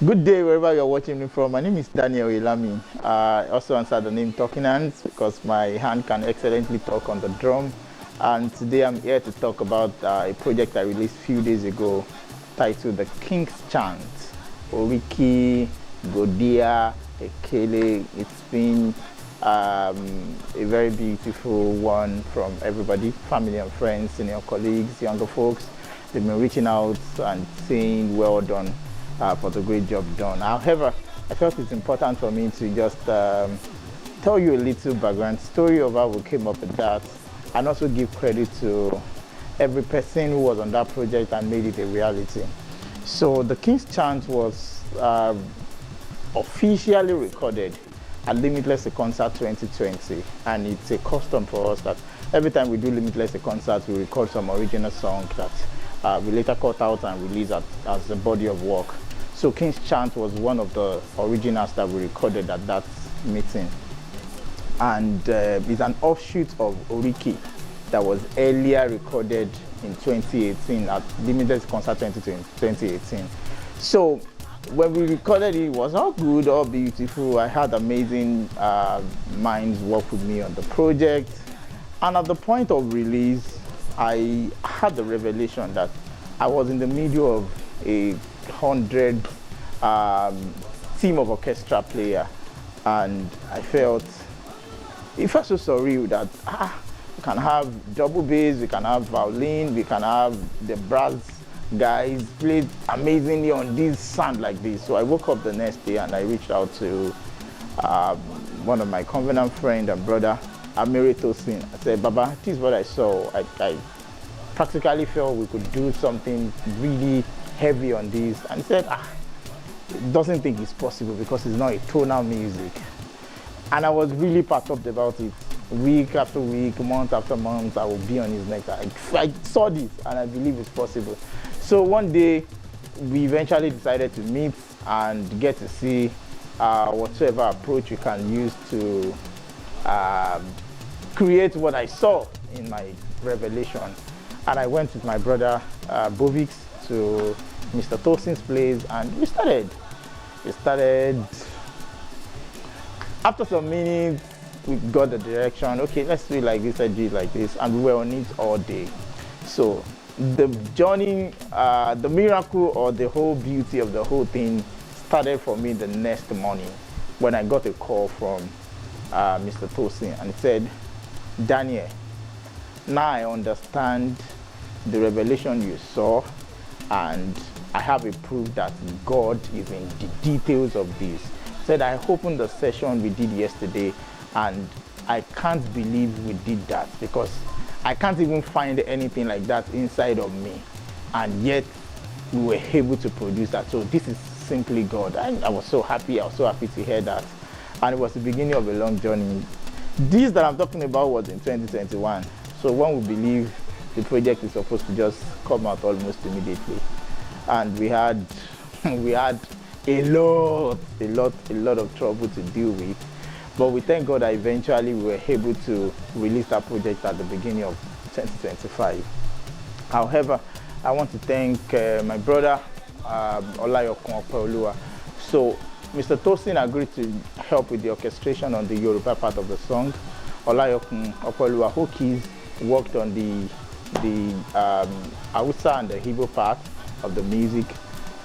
Good day, wherever you're watching me from. My name is Daniel Ilami. I also answer the name Talking Hands because my hand can excellently talk on the drum. And today I'm here to talk about a project I released a few days ago titled the KINGS CHANT. Oriki, Godia, Ekele. It's been a very beautiful one from everybody, family and friends, senior colleagues, younger folks. They've been reaching out and saying well done for the great job done. However, I felt it's important for me to just tell you a little background story of how we came up with that, and also give credit to every person who was on that project and made it a reality. So the KINGS CHANT was officially recorded at Limitless A Concert 2020, and it's a custom for us that every time we do Limitless A Concert, we record some original song that we later cut out and release as a body of work. So KINGS CHANT was one of the originals that we recorded at that meeting, and it's an offshoot of Oriki that was earlier recorded in 2018 at Limitless Concert 2018. So when we recorded it, it was all good, all beautiful. I had amazing minds work with me on the project, and at the point of release, I had the revelation that I was in the middle of a 100 team of orchestra player, and I felt it felt so surreal that we can have double bass, we can have violin, we can have the brass guys played amazingly on this sound like this. So I woke up the next day and I reached out to one of my covenant friend and brother, Amiri Tosin. I said, Baba, this is what I saw. I practically felt we could do something really heavy on this, and he said doesn't think it's possible because it's not a tonal music. And I was really perturbed about it. Week after week, month after month, I would be on his neck. I saw this and I believe it's possible. So one day we eventually decided to meet and get to see whatever approach we can use to create what I saw in my revelation. And I went with my brother Bovix to Mr. Tosin's place, and we started. After some minutes, we got the direction. Okay, let's do it like this, let's do it like this, and we were on it all day. So the journey, the miracle, or the whole beauty of the whole thing started for me the next morning when I got a call from Mr. Tosin, and he said, Daniel, now I understand the revelation you saw, and I have a proof that God is in the details of this. He said, I opened the session we did yesterday, and I can't believe we did that because I can't even find anything like that inside of me, and yet we were able to produce that. So this is simply God. And I was so happy. I was so happy to hear that, and it was the beginning of a long journey. This that I'm talking about was in 2021. So one would believe the project is supposed to just come out almost immediately, and we had a lot of trouble to deal with. But we thank God that eventually we were able to release that project at the beginning of 2025. However, I want to thank my brother Olayokun Opeoluwa. So Mr. Tosin agreed to help with the orchestration on the Yoruba part of the song. Olayokun Opeoluwa Hokis worked on the Hausa and the Igbo part of the music,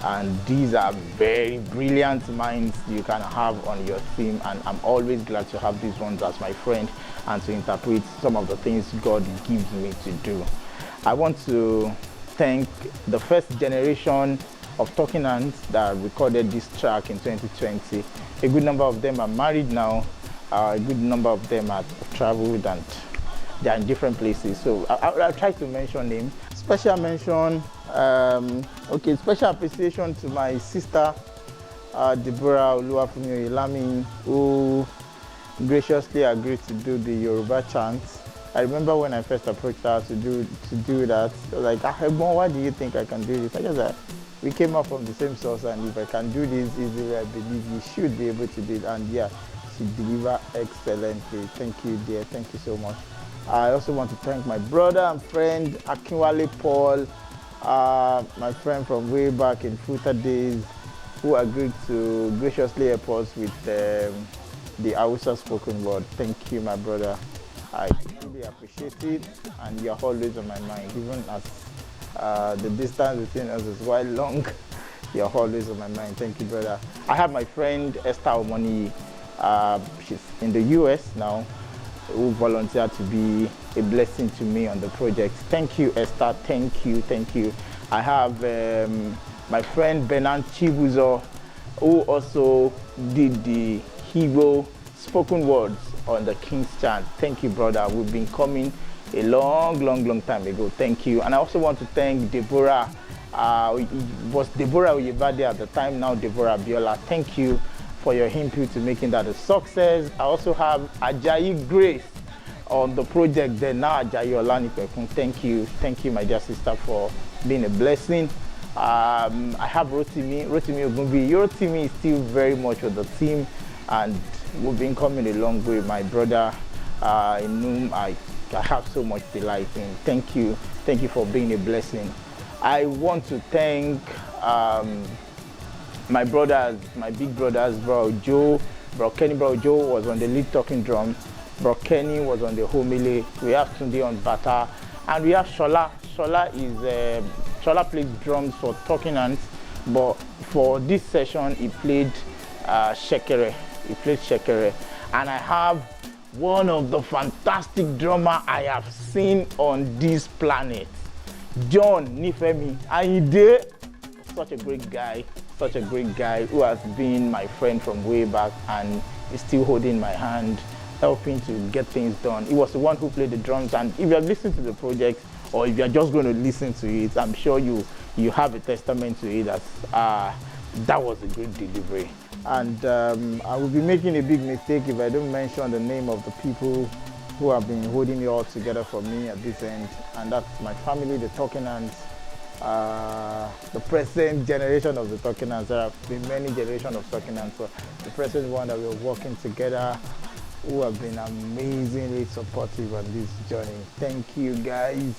and these are very brilliant minds you can have on your theme, and I'm always glad to have these ones as my friend and to interpret some of the things God gives me to do. I want to thank the first generation of Talking Hands that recorded this track in 2020. A good number of them are married now, a good number of them have traveled, and they are in different places. So I'll try to mention names. Special mention, special appreciation to my sister Deborah Oluwafumi Ilami, who graciously agreed to do the Yoruba chant. I remember when I first approached her to do that, I was like, why do you think I can do this? I guess we came up from the same source, and if I can do this easily, I believe you should be able to do it. And yeah, she delivered excellently. Thank you, dear. Thank you so much. I also want to thank my brother and friend Akinwale Paul, my friend from way back in Futa days, who agreed to graciously help us with the Hausa spoken word. Thank you, my brother. I really appreciate it, and you're always on my mind, even as the distance between us is quite long. You're always on my mind. Thank you, brother. I have my friend Esther Omoni. She's in the US now, who volunteered to be a blessing to me on the project. Thank you, Esther. Thank you. Thank you. I have my friend Benan Chibuzo, who also did the Igbo spoken words on the King's Chant. Thank you, brother. We've been coming a long time ago. Thank you. And I also want to thank Deborah. It was Deborah Oyebade at the time, now Deborah Biola. Thank you for your input to making that a success. I also have Ajayi Grace on the project there now. Ajayi Olanipekun. Thank you, my dear sister, for being a blessing. I have Rotimi Ogunbi. Your team is still very much with the team, and we've been coming a long way, my brother, in whom I have so much delight in. Thank you for being a blessing. I want to thank my brothers, my big brothers, Bro Joe, Bro Kenny. Bro Joe was on the lead talking drum. Bro Kenny was on the homily. We have Tunde on bata, and we have Shola. Shola plays drums for Talking Hands, but for this session he played shekere. And I have one of the fantastic drummer I have seen on this planet, John Nifemi. And he such a great guy who has been my friend from way back and is still holding my hand, helping to get things done. He was the one who played the drums, and if you have listened to the project, or if you're just going to listen to it, I'm sure you have a testament to it that was a great delivery. And I will be making a big mistake if I don't mention the name of the people who have been holding it all together for me at this end, and that's my family, the Talking Hands, the present generation of the Talking Hands. There have been many generations of Talking Hands, so the present one that we're working together, who have been amazingly supportive on this journey. Thank you, guys.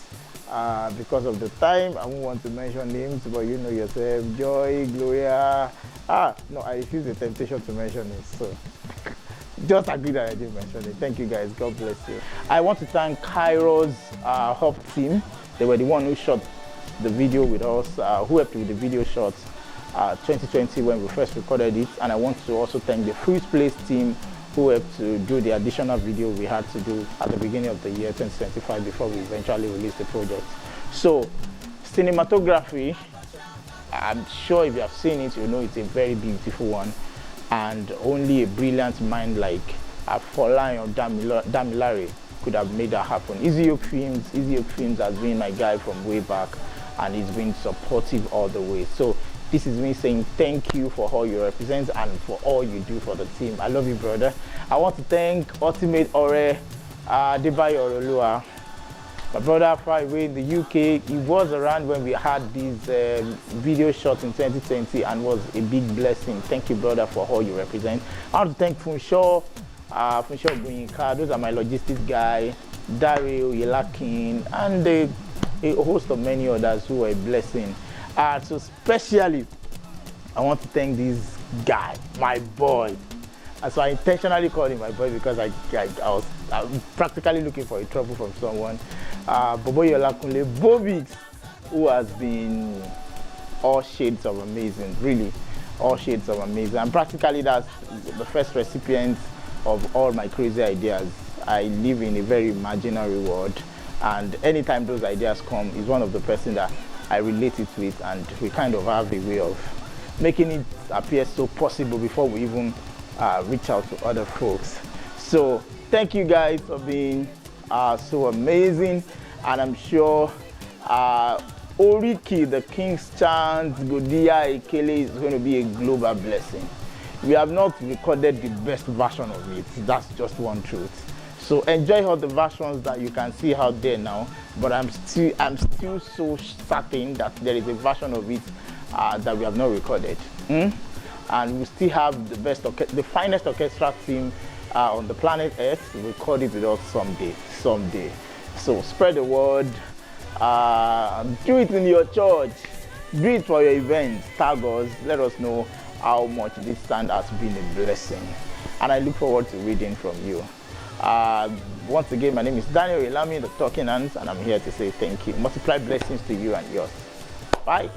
Because of the time, I won't want to mention names, but you know yourself, Joy, Gloria. No, I refuse the temptation to mention it, so just agree that I didn't mention it. Thank you, guys. God bless you. I want to thank Kairos Hub team. They were the one who shot the video with us, who helped with the video shots 2020 when we first recorded it. And I want to also thank the Free Place team, who helped to do the additional video we had to do at the beginning of the year 2025 before we eventually released the project. So, cinematography, I'm sure if you have seen it, you know it's a very beautiful one, and only a brilliant mind like Afolayan or Damilare could have made that happen. Easy Yoke Films has been my guy from way back, and he's been supportive all the way. So this is me saying thank you for all you represent and for all you do for the team. I love you, brother. I want to thank Ultimate Ore Debayo Orolua, my brother far away in the UK. He was around when we had these video shots in 2020 and was a big blessing. Thank you, brother, for all you represent. I want to thank Funshaw Bunyika. Those are my logistics guy, Dario Yelakin, and a host of many others who are a blessing. So especially, I want to thank this guy, my boy. And so I intentionally called him my boy because I was practically looking for a trouble from someone. Boboyola Kunle Bobix, who has been all shades of amazing, really, all shades of amazing. And practically that's the first recipient of all my crazy ideas. I live in a very imaginary world, and anytime those ideas come, he's one of the person that I relate it with, and we kind of have a way of making it appear so possible before we even reach out to other folks. So thank you guys for being so amazing, and I'm sure Oriki, the King's Chant, Godia Ekele is going to be a global blessing. We have not recorded the best version of it, that's just one truth. So enjoy all the versions that you can see out there now, but I'm still so certain that there is a version of it that we have not recorded. And we still have the finest orchestra team on the planet Earth. We'll record it with us someday. So spread the word, do it in your church, do it for your events, tag us, let us know how much this stand has been a blessing, and I look forward to reading from you. Once again, my name is Daniel Ilami, the Talking Hands, and I'm here to say thank you. Multiply blessings to you and yours. Bye.